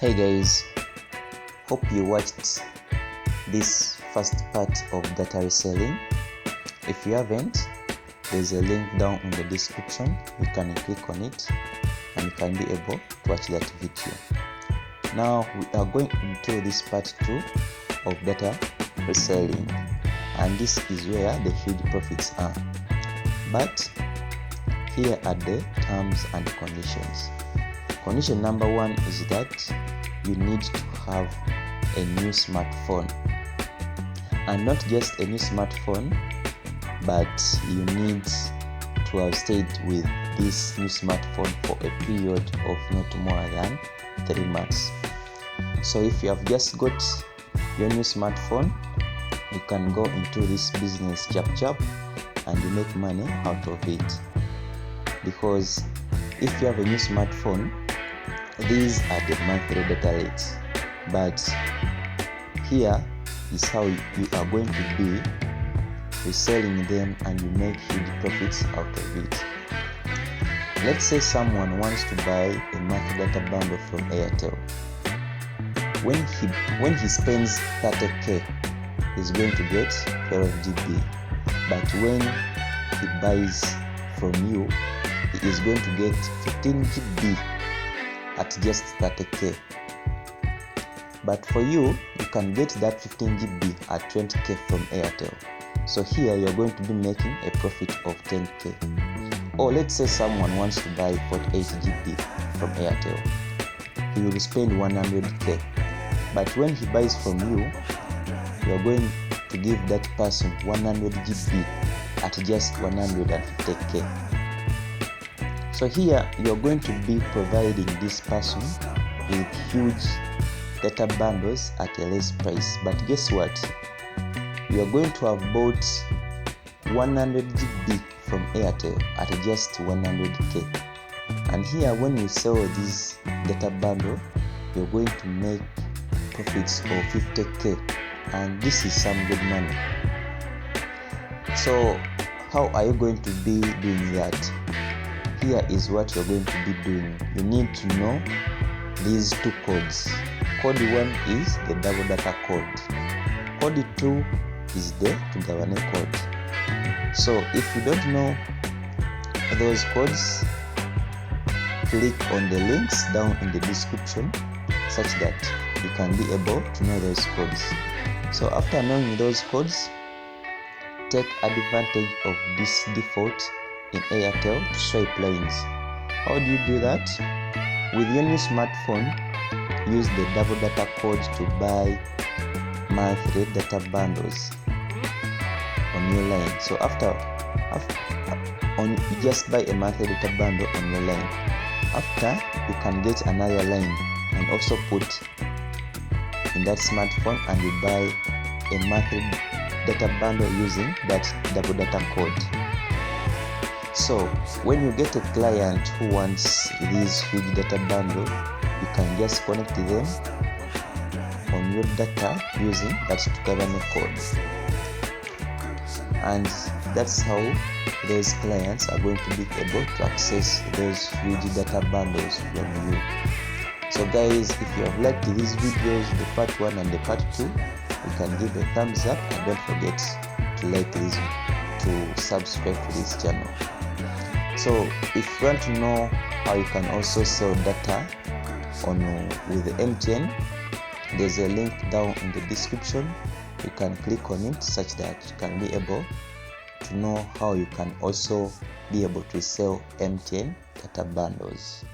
Hey guys, hope you watched this first part of data reselling. If you haven't, there's a link down in the description. You can click on it and you can be able to watch that video. Now we are going into this part 2 of data reselling, and this is where the huge profits are. But here are the terms and conditions. Condition number 1 is that you need to have a new smartphone, and not just a new smartphone, but you need to have stayed with this new smartphone for a period of not more than 3 months. So if you have just got your new smartphone, you can go into this business chap and you make money out of it, because if you have a new smartphone, these are the monthly data rates, but here is how you are going to be reselling them and you make huge profits out of it. Let's say someone wants to buy a monthly data bundle from AIRTEL. When he spends 30k, he's going to get 12 GB, but when he buys from you, he is going to get 15 GB at just 30k. But for you can get that 15 GB at 20k from AIRTEL. So here you're going to be making a profit of 10k. Or let's say someone wants to buy 48 GB from AIRTEL. He will spend 100k. But when he buys from you, you're going to give that person 100 GB at just 150k. So here you're going to be providing this person with huge data bundles at a less price. But guess what? You're going to have bought 100 GB from AIRTEL at just 100k. And here when you sell this data bundle, you're going to make profits of 50k, and this is some good money. So how are you going to be doing that? Here is what you're going to be doing. You need to know these 2 codes. Code 1 is the double data code. Code 2 is the tugabane code. So if you don't know those codes, click on the links down in the description such that you can be able to know those codes. So after knowing those codes, take advantage of this default in AIRTEL to swipe lines. How do you do that? With your new smartphone, use the double data code to buy monthly data bundles on your line. So you just buy a monthly data bundle on your line. After, you can get another line and also put in that smartphone, and you buy a monthly data bundle using that double data code. So when you get a client who wants this huge data bundle, you can just connect them on your data using that tugabane code, and that's how those clients are going to be able to access those huge data bundles from you. So guys, if you have liked these videos, the part 1 and the part 2, you can give a thumbs up, and don't forget to subscribe to this channel. So if you want to know how you can also sell data with MTN, there's a link down in the description. You can click on it such that you can be able to know how you can also be able to sell MTN data bundles.